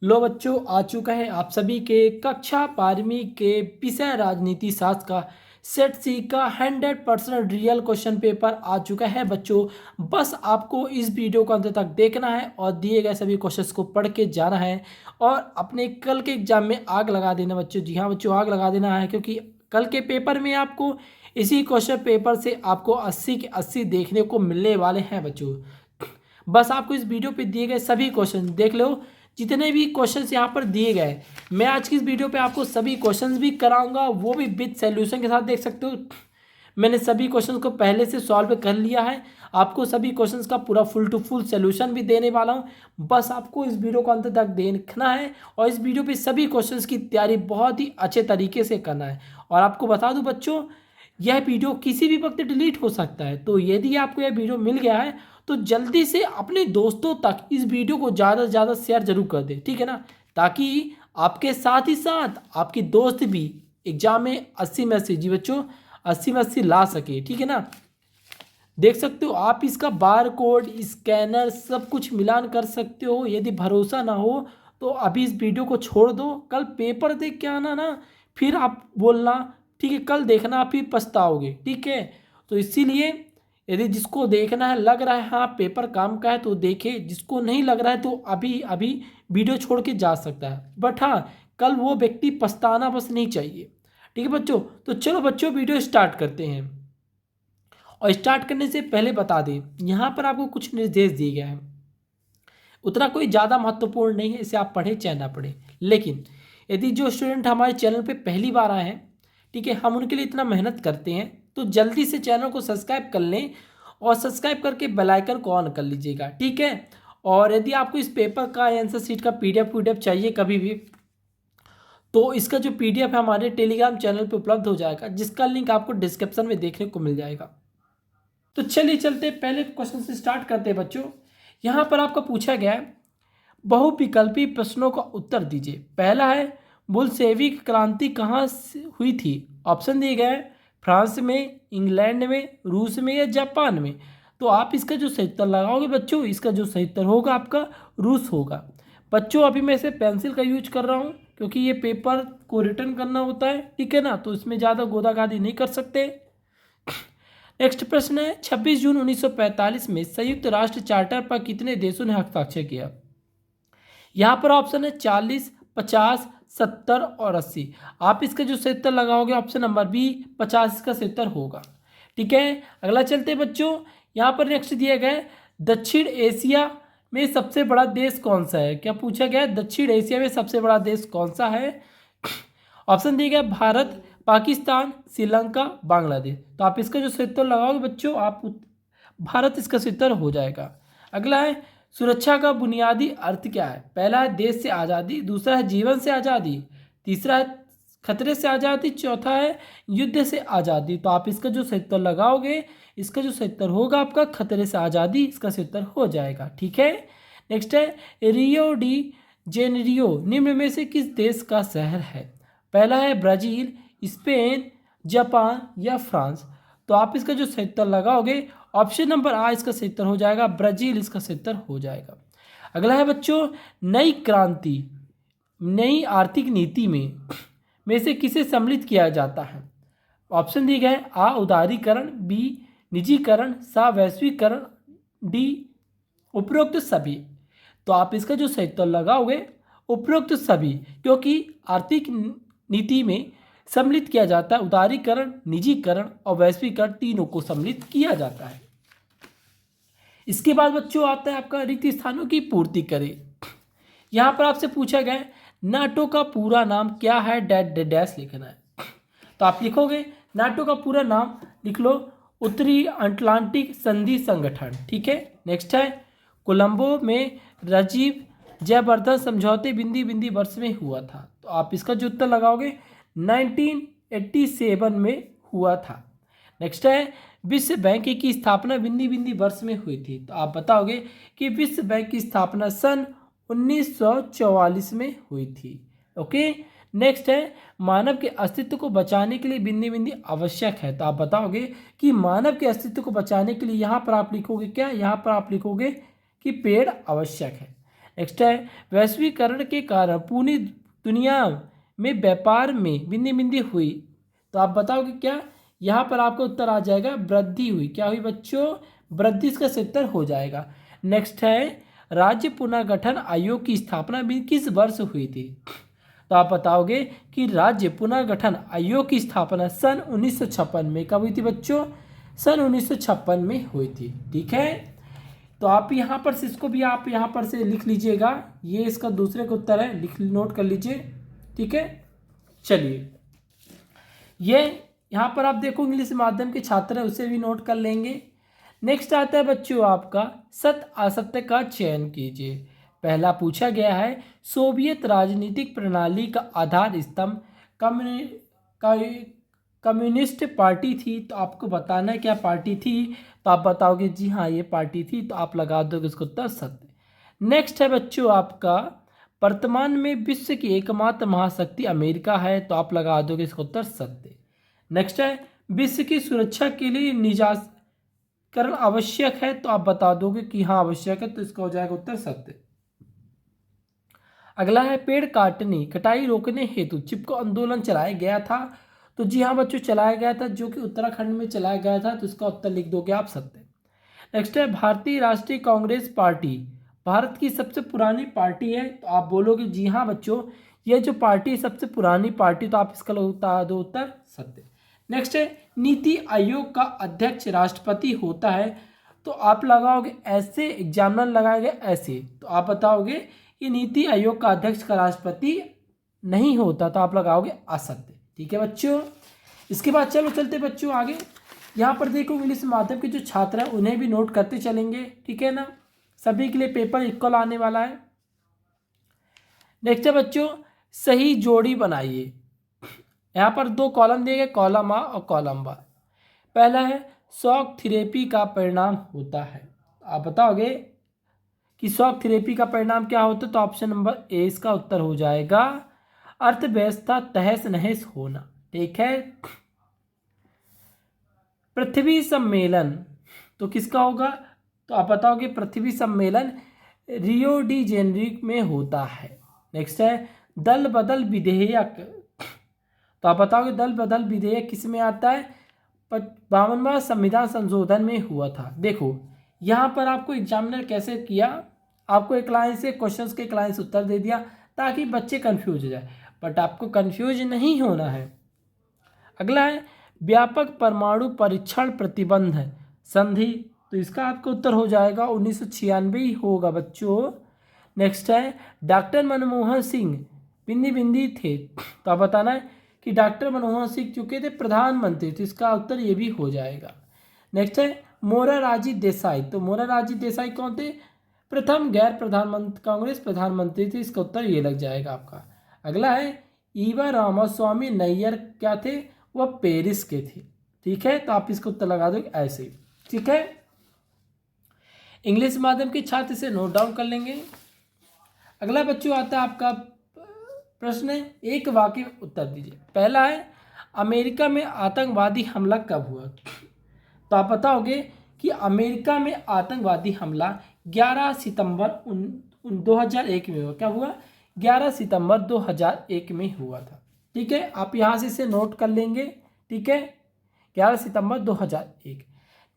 लो बच्चों, आ चुका है आप सभी के कक्षा 12वीं के विषय राजनीति शास्त्र का सेट सी का 100% रियल क्वेश्चन पेपर आ चुका है बच्चों। बस आपको इस वीडियो को अंत तक देखना है और दिए गए सभी क्वेश्चंस को पढ़ के जाना है और अपने कल के एग्जाम में आग लगा देना बच्चों। जी हाँ बच्चों, आग लगा देना है, क्योंकि कल के पेपर में आपको इसी क्वेश्चन पेपर से आपको 80 के 80 देखने को मिलने वाले हैं बच्चों। बस आपको इस वीडियो पे दिए गए सभी क्वेश्चन देख लो। जितने भी क्वेश्चंस यहाँ पर दिए गए, मैं आज की इस वीडियो पे आपको सभी क्वेश्चंस भी कराऊंगा, वो भी विद सॉल्यूशन के साथ। देख सकते हो मैंने सभी क्वेश्चंस को पहले से सॉल्व कर लिया है। आपको सभी क्वेश्चंस का पूरा फुल टू फुल सॉल्यूशन भी देने वाला हूँ। बस आपको इस वीडियो को अंत तक देखना है और इस वीडियो पे सभी क्वेश्चंस की तैयारी बहुत ही अच्छे तरीके से करना है। और आपको बता दूं बच्चों, यह वीडियो किसी भी वक्त डिलीट हो सकता है, तो यदि आपको यह वीडियो मिल गया है तो जल्दी से अपने दोस्तों तक इस वीडियो को ज़्यादा से ज़्यादा शेयर जरूर कर दे, ठीक है ना, ताकि आपके साथ ही साथ आपके दोस्त भी एग्जाम में 80 में 80, जी बच्चों 80 में 80 ला सके, ठीक है ना। देख सकते हो आप इसका बार कोड स्कैनर सब कुछ मिलान कर सकते हो। यदि भरोसा ना हो तो अभी इस वीडियो को छोड़ दो, कल पेपर देख के आना ना, फिर आप बोलना, ठीक है, कल देखना आप फिर पछताओगे, ठीक है। तो इसीलिए यदि जिसको देखना है, लग रहा है हाँ पेपर काम का है तो देखे, जिसको नहीं लग रहा है तो अभी अभी वीडियो छोड़ के जा सकता है, बट हाँ कल वो व्यक्ति पछताना बस नहीं चाहिए, ठीक है बच्चों। तो चलो बच्चों वीडियो स्टार्ट करते हैं। और स्टार्ट करने से पहले बता दें, यहाँ पर आपको कुछ निर्देश दिए गए हैं, उतना कोई ज़्यादा महत्वपूर्ण नहीं है, इसे आप पढ़ें चाहे ना पढ़ें। लेकिन यदि जो स्टूडेंट हमारे चैनल पे पहली बार आए हैं, ठीक है, हम उनके लिए इतना मेहनत करते हैं, तो जल्दी से चैनल को सब्सक्राइब कर लें और सब्सक्राइब करके बेल आइकन को ऑन कर लीजिएगा, ठीक है। और यदि आपको इस पेपर का आंसर शीट का पीडीएफ चाहिए कभी भी, तो इसका जो पीडीएफ है हमारे टेलीग्राम चैनल पे उपलब्ध हो जाएगा, जिसका लिंक आपको डिस्क्रिप्शन में देखने को मिल जाएगा। तो चलिए चलते पहले क्वेश्चन से स्टार्ट करते हैं बच्चों। यहाँ पर आपका पूछा गया है, बहुविकल्पी प्रश्नों का उत्तर दीजिए। पहला है, बुल्शेविक क्रांति कहाँ से हुई थी? ऑप्शन दिए गए हैं, फ्रांस में, इंग्लैंड में, रूस में या जापान में। तो आप इसका जो सही उत्तर लगाओगे बच्चों, इसका जो सही उत्तर होगा आपका रूस होगा। बच्चों अभी मैं इसे पेंसिल का यूज कर रहा हूँ क्योंकि ये पेपर को रिटर्न करना होता है, ठीक है ना, तो इसमें ज़्यादा गोदागादी नहीं कर सकते। नेक्स्ट प्रश्न है, 26 जून 1945 में संयुक्त राष्ट्र चार्टर पर कितने देशों ने हस्ताक्षर किया? यहाँ पर ऑप्शन है 40, 50, 70 और 80। आप इसका जो सही उत्तर लगाओगे ऑप्शन नंबर बी 50 इसका सही उत्तर होगा, ठीक है। अगला चलते हैं बच्चों, यहाँ पर नेक्स्ट दिया गया है, दक्षिण एशिया में सबसे बड़ा देश कौन सा है? क्या पूछा गया है, दक्षिण एशिया में सबसे बड़ा देश कौन सा है? ऑप्शन दिए गए भारत, पाकिस्तान, श्रीलंका, बांग्लादेश। तो आप इसका जो सही उत्तर लगाओगे बच्चों, आप भारत इसका सही उत्तर हो जाएगा। अगला है, सुरक्षा का बुनियादी अर्थ क्या है? पहला है देश से आज़ादी, दूसरा है जीवन से आज़ादी, तीसरा है खतरे से आज़ादी, चौथा है युद्ध से आज़ादी। तो आप इसका जो सही उत्तर लगाओगे, इसका जो सही उत्तर होगा आपका खतरे से आज़ादी, इसका सही उत्तर हो जाएगा, ठीक है। नेक्स्ट है, रियो डी जेनेरियो निम्न में से किस देश का शहर है? पहला है ब्राज़ील, स्पेन, जापान या फ्रांस। तो आप इसका जो सही उत्तर लगाओगे ऑप्शन नंबर आ इसका सही उत्तर हो जाएगा, ब्राज़ील इसका सही उत्तर हो जाएगा। अगला है बच्चों, नई क्रांति, नई आर्थिक नीति में से किसे सम्मिलित किया जाता है? ऑप्शन दिए गए, आ उदारीकरण, बी निजीकरण, सा वैश्वीकरण, डी उपरोक्त सभी। तो आप इसका जो सही उत्तर लगाओगे उपरोक्त सभी, क्योंकि आर्थिक नीति में सम्मिलित किया जाता है उदारीकरण, निजीकरण और वैश्वीकरण, तीनों को सम्मिलित किया जाता है। इसके बाद बच्चों आता है आपका रिक्त स्थानों की पूर्ति करें। यहाँ पर आपसे पूछा गया है, नाटो का पूरा नाम क्या है? डैश लिखना है। तो आप लिखोगे नाटो का पूरा नाम लिख लो, उत्तरी अटलांटिक संधि संगठन, ठीक है। नेक्स्ट है, कोलंबो में राजीव जयवर्धन समझौते बिंदी बिंदी वर्ष में हुआ था। तो आप इसका जो उत्तर लगाओगे 1987 में हुआ था। नेक्स्ट है, विश्व बैंक की स्थापना बिंदी बिंदी वर्ष में हुई थी। तो आप बताओगे कि विश्व बैंक की स्थापना सन 1944 में हुई थी, ओके। नेक्स्ट है, मानव के अस्तित्व को बचाने के लिए बिंदी बिंदी आवश्यक है। तो आप बताओगे कि मानव के अस्तित्व को बचाने के लिए यहाँ पर आप लिखोगे क्या? यहाँ पर आप लिखोगे कि पेड़ आवश्यक है। नेक्स्ट है वैश्वीकरण के कारण पूरी दुनिया में व्यापार में बिंदी बिंदी हुई। तो आप बताओगे क्या, यहाँ पर आपका उत्तर आ जाएगा वृद्धि हुई। क्या हुई बच्चों, वृद्धि, इसका सही उत्तर हो जाएगा। नेक्स्ट है राज्य पुनर्गठन आयोग की स्थापना भी किस वर्ष हुई थी। तो आप बताओगे कि राज्य पुनर्गठन आयोग की स्थापना सन 1956 में कब हुई थी बच्चों, सन 1956 में हुई थी। ठीक है, तो आप यहाँ पर से इसको भी आप यहाँ पर से लिख लीजिएगा, ये इसका दूसरे का उत्तर है, लिख नोट कर लीजिए। ठीक है, चलिए ये यहाँ पर आप देखो इंग्लिश माध्यम के छात्र हैं उसे भी नोट कर लेंगे। नेक्स्ट आता है बच्चों आपका सत्य असत्य का चयन कीजिए। पहला पूछा गया है सोवियत राजनीतिक प्रणाली का आधार स्तंभ कम्युनिस्ट पार्टी थी। तो आपको बताना है क्या पार्टी थी, तो आप बताओगे जी हाँ ये पार्टी थी, तो आप लगा दोगे इसको उत्तर सत्य। नेक्स्ट है बच्चों आपका वर्तमान में विश्व की एकमात्र महाशक्ति अमेरिका है। तो आप लगा दोगे इसका उत्तर सत्य। नेक्स्ट है विश्व की सुरक्षा के लिए निजाकरण आवश्यक है। तो आप बता दोगे कि हाँ आवश्यक है, तो इसका हो जाएगा उत्तर सत्य। अगला है पेड़ काटने कटाई रोकने हेतु चिपको आंदोलन चलाया गया था। तो जी हाँ बच्चों चलाया गया था, जो कि उत्तराखंड में चलाया गया था। तो इसका उत्तर लिख दोगे आप सत्य। नेक्स्ट है भारतीय राष्ट्रीय कांग्रेस पार्टी भारत की सबसे पुरानी पार्टी है। तो आप बोलोगे जी हाँ बच्चों ये जो पार्टी सबसे पुरानी पार्टी, तो आप इसका बता दो उत्तर सत्य। नेक्स्ट है नीति आयोग का अध्यक्ष राष्ट्रपति होता है। तो आप लगाओगे ऐसे, एग्जामिनर लगाएगा ऐसे, तो आप बताओगे कि नीति आयोग का अध्यक्ष का राष्ट्रपति नहीं होता। तो आप लगाओगे असत्य। ठीक है बच्चों, इसके बाद चलो चलते बच्चों आगे। यहाँ पर देखो इंग्लिश माध्यम के जो छात्र हैं उन्हें भी नोट करते चलेंगे। ठीक है ना, सभी के लिए पेपर इक्वल आने वाला है। नेक्स्ट है बच्चों सही जोड़ी बनाइए। यहाँ पर दो कॉलम दिए गए, कॉलम आ और कॉलम बा। पहला है शॉक थेरेपी का परिणाम होता है। आप बताओगे कि शॉक थेरेपी का परिणाम क्या होता है, तो ऑप्शन नंबर ए इसका उत्तर हो जाएगा अर्थव्यवस्था तहस नहस होना। ठीक है, पृथ्वी सम्मेलन तो किसका होगा, तो आप बताओगे पृथ्वी सम्मेलन रियो डी जेनेरियो में होता है। नेक्स्ट है दल बदल विधेयक। तो आप बताओगे दल बदल विधेयक किस में आता है, 52वां संविधान संशोधन में हुआ था। देखो यहाँ पर आपको एग्जामिनर कैसे किया, आपको एक लाइन से क्वेश्चंस के एक लाइन से उत्तर दे दिया ताकि बच्चे कंफ्यूज हो जाए, बट आपको कंफ्यूज नहीं होना है। अगला है व्यापक परमाणु परीक्षण प्रतिबंध संधि। तो इसका आपका उत्तर हो जाएगा 1996 ही होगा बच्चों। नेक्स्ट है डॉक्टर मनमोहन सिंह बिंदी बिंदी थे। तो आप बताना है कि डॉक्टर मनमोहन सिंह चुके थे प्रधानमंत्री, तो इसका उत्तर ये भी हो जाएगा। नेक्स्ट है मोरारजी देसाई। तो मोरारजी देसाई कौन थे, प्रथम गैर प्रधानमंत्री कांग्रेस प्रधानमंत्री थे। इसका उत्तर ये लग जाएगा आपका। अगला है ईवा रामास्वामी नैयर क्या थे, वह पेरिस के थे। ठीक है, तो आप इसका उत्तर लगा दो ऐसे ही। ठीक है, इंग्लिश माध्यम के छात्र इसे नोट डाउन कर लेंगे। अगला बच्चों आता है आपका प्रश्न है एक वाक्य में उत्तर दीजिए। पहला है अमेरिका में आतंकवादी हमला कब हुआ। तो आप बताओगे कि अमेरिका में आतंकवादी हमला 11 सितंबर 2001 में हुआ। क्या हुआ, 11 सितंबर 2001 में हुआ था। ठीक है, आप यहाँ से इसे नोट कर लेंगे। ठीक है, 11 सितंबर 2001।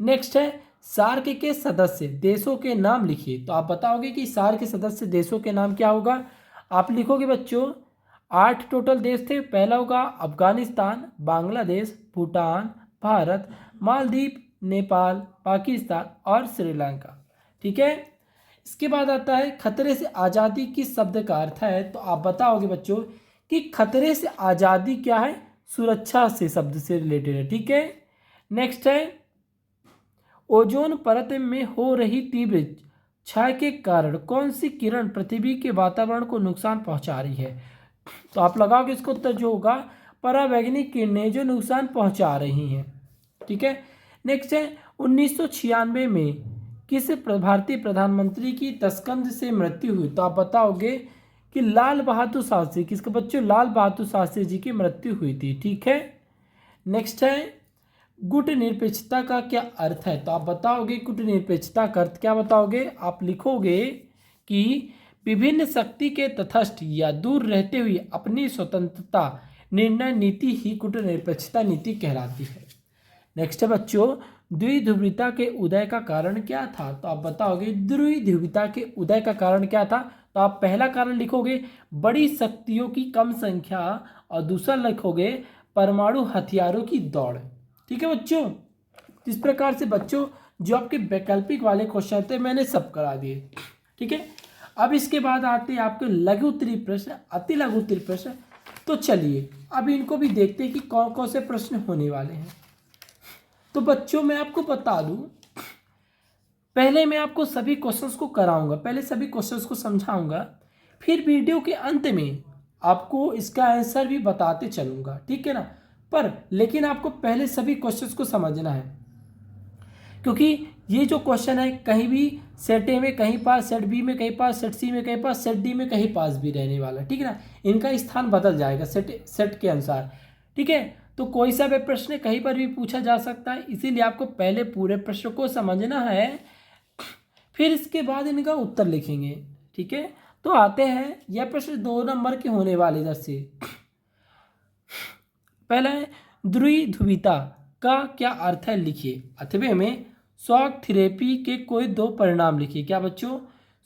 नेक्स्ट है सार्क के सदस्य देशों के नाम लिखिए। तो आप बताओगे कि सार्क के सदस्य देशों के नाम क्या होगा, आप लिखोगे बच्चों 8 टोटल देश थे। पहला होगा अफगानिस्तान, बांग्लादेश, भूटान, भारत, मालदीव, नेपाल, पाकिस्तान और श्रीलंका। ठीक है, इसके बाद आता है खतरे से आज़ादी किस शब्द का अर्थ है। तो आप बताओगे बच्चों कि खतरे से आज़ादी क्या है, सुरक्षा से शब्द से रिलेटेड है। ठीक है, नेक्स्ट है ओजोन परत में हो रही तीव्र क्षय के कारण कौन सी किरण पृथ्वी के वातावरण को नुकसान पहुंचा रही है। तो आप लगाओगे इसका उत्तर जो होगा परावैंगनिक किरणें जो नुकसान पहुंचा रही हैं। ठीक है, नेक्स्ट है 1996 में किस भारतीय प्रधानमंत्री की तस्कंद से मृत्यु हुई। तो आप बताओगे कि लाल बहादुर शास्त्री, किसके बच्चों, लाल बहादुर शास्त्री जी की मृत्यु हुई थी। ठीक है, नेक्स्ट है गुट निरपेक्षता का क्या अर्थ है। तो आप बताओगे गुट निरपेक्षता का अर्थ क्या बताओगे, आप लिखोगे कि विभिन्न शक्ति के तटस्थ या दूर रहते हुए अपनी स्वतंत्रता निर्णय नीति ही कूटनिरपेक्षता नीति कहलाती है। नेक्स्ट है बच्चों, द्विध्रुवीयता के उदय का कारण क्या था? तो आप बताओगे द्विध्रुवीयता के उदय का कारण क्या था? तो आप पहला कारण लिखोगे बड़ी शक्तियों की कम संख्या और दूसरा लिखोगे परमाणु हथियारों की दौड़। ठीक है बच्चों, इस प्रकार से बच्चों जो आपके वैकल्पिक वाले क्वेश्चन थे मैंने सब करा दिए। ठीक है, अब इसके बाद आते हैं आपके लघु उत्तरीय प्रश्न, अति लघु उत्तरीय प्रश्न। तो चलिए अब इनको भी देखते हैं कि कौन कौन से प्रश्न होने वाले हैं। तो बच्चों मैं आपको बता दूं, पहले मैं आपको सभी क्वेश्चंस को कराऊंगा, पहले सभी क्वेश्चंस को समझाऊंगा, फिर वीडियो के अंत में आपको इसका आंसर भी बताते चलूंगा। ठीक है ना, पर लेकिन आपको पहले सभी क्वेश्चंस को समझना है, क्योंकि ये जो क्वेश्चन है कहीं भी सेट ए में कहीं पास, सेट बी में कहीं पास, सेट सी में कहीं पास, सेट डी में कहीं पास भी रहने वाला। ठीक है ना, इनका स्थान बदल जाएगा सेट के अनुसार। ठीक है, तो कोई सा भी प्रश्न कहीं पर भी पूछा जा सकता है, इसीलिए आपको पहले पूरे प्रश्न को समझना है, फिर इसके बाद इनका उत्तर लिखेंगे। ठीक है, तो आते हैं यह प्रश्न 2 नंबर के होने वाले। जैसे पहला है द्विध्रुवीयता का क्या अर्थ है, लिखिए। अथवा में शॉक थेरेपी के कोई 2 परिणाम लिखिए। क्या बच्चों?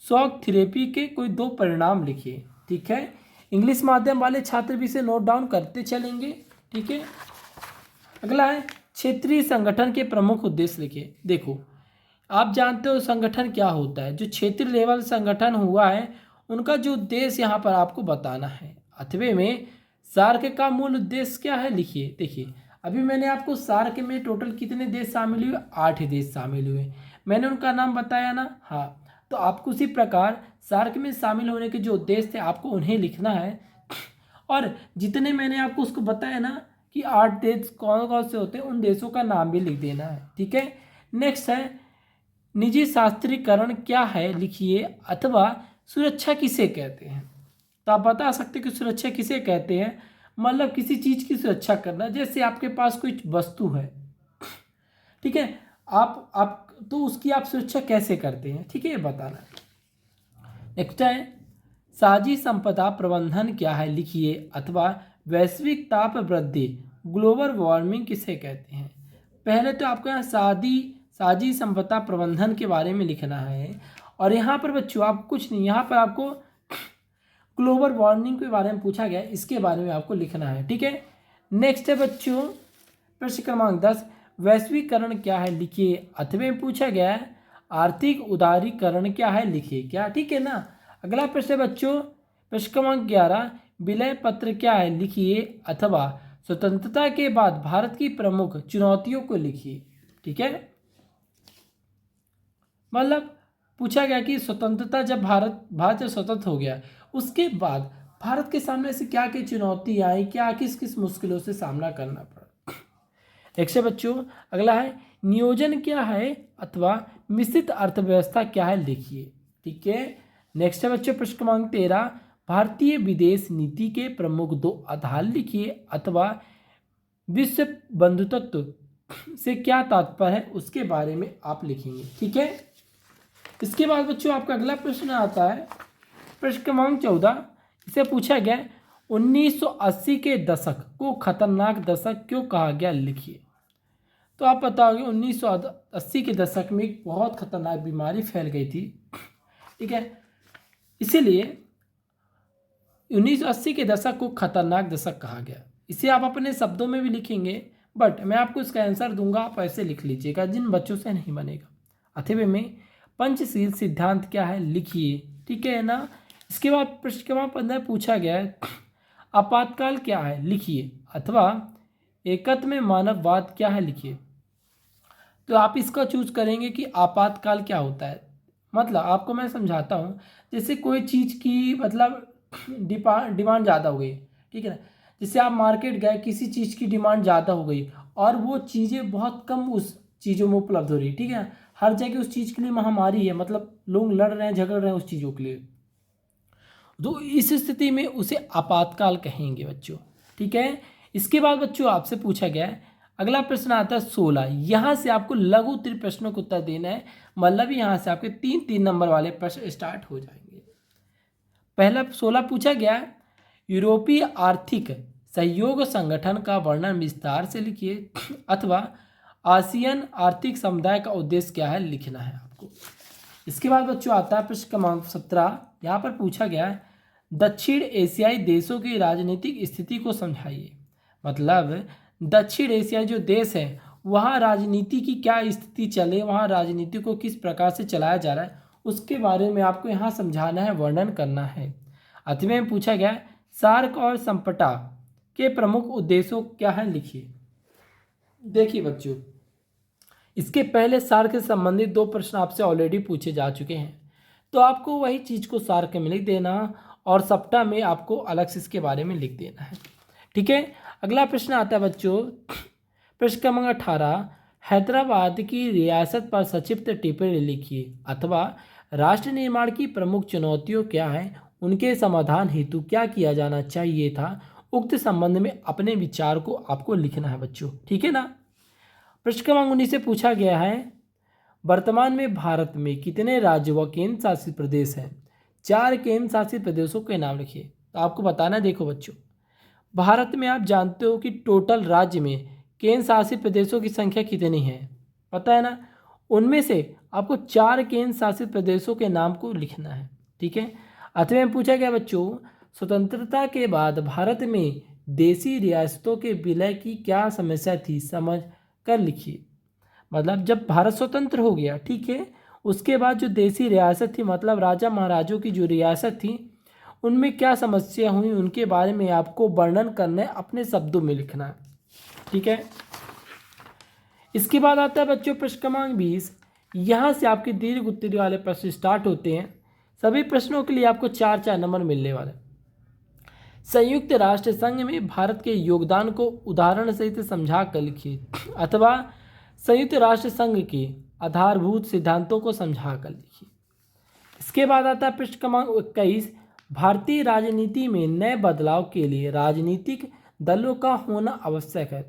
शॉक थेरेपी के कोई 2 परिणाम लिखिए। ठीक है, इंग्लिश माध्यम वाले छात्र भी इसे नोट डाउन करते चलेंगे। ठीक है, अगला है क्षेत्रीय संगठन के प्रमुख उद्देश्य लिखिए। देखो आप जानते हो संगठन क्या होता है, जो क्षेत्रीय लेवल संगठन हुआ है उनका जो उद्देश्य यहाँ पर आपको बताना है। अथवे में सार्क का मूल उद्देश्य क्या है, लिखिए। देखिए अभी मैंने आपको सार्क में टोटल कितने देश शामिल हुए, 8 देश शामिल हुए, मैंने उनका नाम बताया ना। हाँ, तो आपको उसी प्रकार सार्क में शामिल होने के जो उद्देश्य थे आपको उन्हें लिखना है, और जितने मैंने आपको उसको बताया ना कि 8 देश कौन कौन से होते हैं उन देशों का नाम भी लिख देना है। ठीक है, नेक्स्ट है निजी शास्त्रीकरण क्या है, लिखिए। अथवा सुरक्षा किसे कहते हैं? तो आप बता सकते कि सुरक्षा किसे कहते हैं, मतलब किसी चीज़ की सुरक्षा करना। जैसे आपके पास कोई वस्तु है, ठीक है, आप तो उसकी आप सुरक्षा कैसे करते हैं, ठीक है, ये बताना। नेक्स्ट है साझी संपदा प्रबंधन क्या है, लिखिए। अथवा वैश्विक ताप वृद्धि ग्लोबल वार्मिंग किसे कहते हैं? पहले तो आपको यहाँ साझी संपदा प्रबंधन के बारे में लिखना है, और यहाँ पर बच्चों आप कुछ नहीं, यहाँ पर आपको ग्लोबल वार्मिंग के बारे में पूछा गया, इसके बारे में आपको लिखना है। ठीक है, नेक्स्ट है बच्चों प्रश्न क्रमांक 10 वैश्वीकरण क्या है, लिखिए। अथवा में पूछा गया है आर्थिक उदारीकरण क्या है, लिखिए। क्या, ठीक है ना। अगला प्रश्न है बच्चों प्रश्न क्रमांक 11 विलय पत्र क्या है, लिखिए। अथवा स्वतंत्रता के बाद भारत की प्रमुख चुनौतियों को लिखिए। ठीक है, मतलब पूछा गया कि स्वतंत्रता जब भारत जब स्वतंत्र हो गया उसके बाद भारत के सामने से क्या क्या चुनौती आई, क्या किस किस मुश्किलों से सामना करना पड़ा। नेक्स्ट है बच्चों अगला है नियोजन क्या है अथवा मिश्रित अर्थव्यवस्था क्या है, लिखिए। ठीक है, नेक्स्ट है बच्चों प्रश्न क्रमांक 13 भारतीय विदेश नीति के प्रमुख 2 आधार, लिखिए। अथवा विश्व बंधुत्व से क्या तात्पर्य है उसके बारे में आप लिखेंगे। ठीक है, इसके बाद बच्चों आपका अगला प्रश्न आता है प्रश्न क्रमांक 14। इसे पूछा गया 1980 के दशक को खतरनाक दशक क्यों कहा गया, लिखिए। तो आप बताओगे 1980 के दशक में एक बहुत खतरनाक बीमारी फैल गई थी। ठीक है, इसीलिए 1980 के दशक को खतरनाक दशक कहा गया। इसे आप अपने शब्दों में भी लिखेंगे, बट मैं आपको इसका आंसर दूंगा, आप ऐसे लिख लीजिएगा, जिन बच्चों से नहीं बनेगा। अथवा में पंचशील सिद्धांत क्या है, लिखिए। ठीक है ना। इसके बाद प्रश्न क्रमांक 15 पूछा गया है आपातकाल क्या है, लिखिए। अथवा एकत्व में मानववाद क्या है, लिखिए। तो आप इसका चूज करेंगे कि आपातकाल क्या होता है। मतलब आपको मैं समझाता हूँ, जैसे कोई चीज़ की मतलब डिमांड ज़्यादा हो गई, ठीक है ना। जैसे आप मार्केट गए, किसी चीज़ की डिमांड ज़्यादा हो गई और वो चीज़ें बहुत कम उस चीज़ों में उपलब्ध हो रही, ठीक है ना। हर जगह उस चीज़ के लिए महामारी है, मतलब लोग लड़ रहे हैं, झगड़ रहे हैं उस चीज़ों के लिए, तो इस स्थिति में उसे आपातकाल कहेंगे बच्चों। ठीक है, इसके बाद बच्चों आपसे पूछा गया है अगला प्रश्न आता है 16। यहाँ से आपको लघु उत्तरीय प्रश्नों का उत्तर देना है, मतलब यहाँ से आपके 3-3 नंबर वाले प्रश्न स्टार्ट हो जाएंगे। पहला 16 पूछा गया है, यूरोपीय आर्थिक सहयोग संगठन का वर्णन विस्तार से लिखिए, अथवा आसियान आर्थिक समुदाय का उद्देश्य क्या है लिखना है आपको। इसके बाद बच्चों आता है प्रश्न क्रमांक 17। यहाँ पर पूछा गया है, दक्षिण एशियाई देशों की राजनीतिक स्थिति को समझाइए। मतलब दक्षिण एशियाई जो देश है वहाँ राजनीति की क्या स्थिति चले, वहाँ राजनीति को किस प्रकार से चलाया जा रहा है, उसके बारे में आपको यहाँ समझाना है, वर्णन करना है। अथवा में पूछा गया है, सार्क और संपटा के प्रमुख उद्देश्यों क्या है लिखिए। देखिए बच्चों, इसके पहले सार्क से संबंधित 2 प्रश्न आपसे ऑलरेडी पूछे जा चुके हैं, तो आपको वही चीज़ को सार्क में लिख देना और सप्टा में आपको अलग से इसके बारे में लिख देना है। ठीक है, अगला प्रश्न आता है बच्चों, प्रश्न क्रमांक 18, हैदराबाद की रियासत पर संक्षिप्त टिप्पणी लिखिए, अथवा राष्ट्र निर्माण की प्रमुख चुनौतियाँ क्या हैं, उनके समाधान हेतु क्या किया जाना चाहिए था, उक्त संबंध में अपने विचार को आपको लिखना है बच्चों। ठीक है ना। प्रश्न क्रमांक 19 से पूछा गया है, वर्तमान में भारत में कितने राज्य व केंद्र शासित प्रदेश हैं, 4 केंद्र शासित प्रदेशों के नाम लिखिए। तो आपको बताना, देखो बच्चों, भारत में आप जानते हो कि टोटल राज्य में केंद्र शासित प्रदेशों की संख्या कितनी है, पता है ना। उनमें से आपको 4 केंद्र शासित प्रदेशों के नाम को लिखना है। ठीक है। अथवा में पूछा गया बच्चों, स्वतंत्रता के बाद भारत में देसी रियासतों के विलय की क्या समस्या थी, समझ कर लिखिए। मतलब जब भारत स्वतंत्र हो गया, ठीक है, उसके बाद जो देसी रियासत थी, मतलब राजा महाराजों की जो रियासत थी, उनमें क्या समस्या हुई, उनके बारे में आपको वर्णन करना है, अपने शब्दों में लिखना है। ठीक है। इसके बाद आता है बच्चों प्रश्न क्रमांक 20। यहाँ से आपके दीर्घ उत्तरी वाले प्रश्न स्टार्ट होते हैं। सभी प्रश्नों के लिए आपको 4-4 नंबर मिलने वाले। संयुक्त राष्ट्र संघ में भारत के योगदान को उदाहरण सहित समझा कर लिखिए, अथवा संयुक्त राष्ट्र संघ के आधारभूत सिद्धांतों को समझा कर लिखिए। इसके बाद आता है प्रश्न क्रमांक 21, भारतीय राजनीति में नए बदलाव के लिए राजनीतिक दलों का होना आवश्यक है,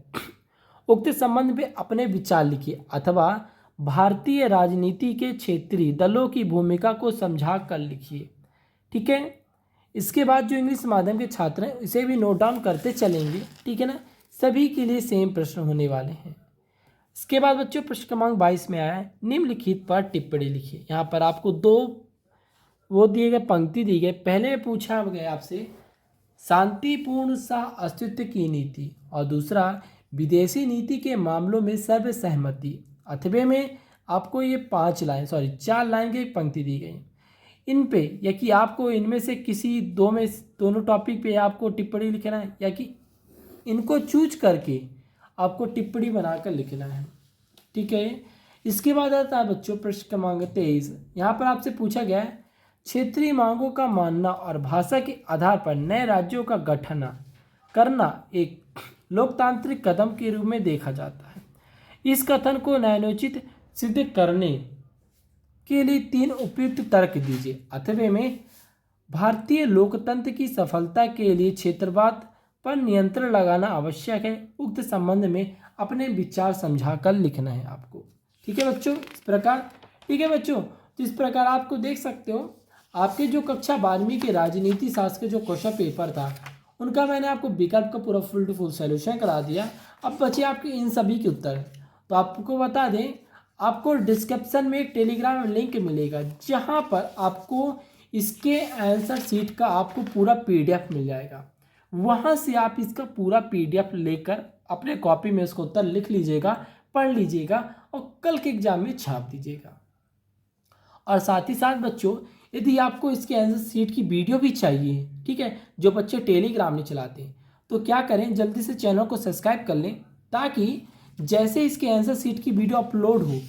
उक्त संबंध में अपने विचार लिखिए, अथवा भारतीय राजनीति के क्षेत्रीय दलों की भूमिका को समझा कर लिखिए। ठीक है। इसके बाद जो इंग्लिश माध्यम के छात्र हैं इसे भी नोट डाउन करते चलेंगे। ठीक है ना, सभी के लिए सेम प्रश्न होने वाले हैं। इसके बाद बच्चों प्रश्न क्रमांक 22 में आया है, निम्नलिखित पर टिप्पणी लिखिए। यहाँ पर आपको 2 वो दिए गए, पंक्ति दी गई। पहले में पूछा गया आपसे शांतिपूर्ण सह अस्तित्व की नीति, और दूसरा विदेशी नीति के मामलों में सर्वसहमति। अथवा में आपको ये 4 लाइन की एक पंक्ति दी गई। इन पे या कि आपको इनमें से किसी दोनों टॉपिक पे आपको टिप्पणी लिखना है, या कि इनको चूज करके आपको टिप्पणी बनाकर लिखना है। ठीक है। इसके बाद आता है बच्चों प्रश्न क्रमांक 23। यहाँ पर आपसे पूछा गया है, क्षेत्रीय मांगों का मानना और भाषा के आधार पर नए राज्यों का गठन करना एक लोकतांत्रिक कदम के रूप में देखा जाता है। इस कथन को न्यायोचित सिद्ध करने के लिए 3 उपयुक्त तर्क दीजिए। अथवा में भारतीय लोकतंत्र की सफलता के लिए क्षेत्रवाद पर नियंत्रण लगाना आवश्यक है, उक्त संबंध में अपने विचार समझाकर लिखना है आपको। ठीक है बच्चों, इस प्रकार। ठीक है बच्चों, तो इस प्रकार आपको देख सकते हो आपके जो कक्षा 12वीं के राजनीति शास्त्र के जो क्वेश्चन पेपर था उनका मैंने आपको विकल्प का पूरा फुल टू फुल सोल्यूशन करा दिया। अब बचे आपके इन सभी के उत्तर। तो आपको बता दें, आपको डिस्क्रिप्शन में एक टेलीग्राम लिंक मिलेगा जहां पर आपको इसके आंसर शीट का आपको पूरा पीडीएफ मिल जाएगा। वहां से आप इसका पूरा पीडीएफ लेकर अपने कॉपी में इसको उत्तर लिख लीजिएगा, पढ़ लीजिएगा और कल के एग्जाम में छाप दीजिएगा। और साथ ही साथ बच्चों, यदि आपको इसके आंसर शीट की वीडियो भी चाहिए, ठीक है, जो बच्चे टेलीग्राम नहीं चलाते हैं, तो क्या करें, जल्दी से चैनल को सब्सक्राइब कर लें, ताकि जैसे इसके आंसर शीट की वीडियो अपलोड हो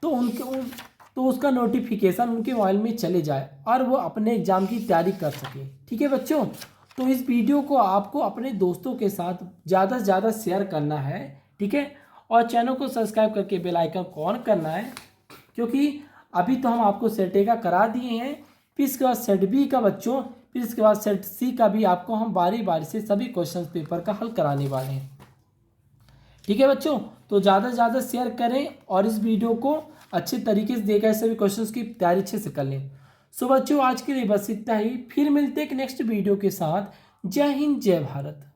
तो उसका नोटिफिकेशन उनके मोबाइल में चले जाए और वो अपने एग्जाम की तैयारी कर सके। ठीक है बच्चों, तो इस वीडियो को आपको अपने दोस्तों के साथ ज़्यादा से ज़्यादा शेयर करना है। ठीक है, और चैनल को सब्सक्राइब करके बेल आइकन को ऑन करना है, क्योंकि अभी तो हम आपको सेट ए का करा दिए हैं, फिर इसके बाद सेट बी का बच्चों, फिर इसके बाद सेट सी का भी आपको हम बारी बारी से सभी क्वेश्चन पेपर का हल कराने वाले हैं। ठीक है बच्चों, तो ज़्यादा से ज़्यादा शेयर करें और इस वीडियो को अच्छे तरीके से देखकर सभी क्वेश्चंस की तैयारी अच्छे से कर लें। सो बच्चों आज के लिए बस इतना ही, फिर मिलते हैं एक नेक्स्ट वीडियो के साथ। जय हिंद जय भारत।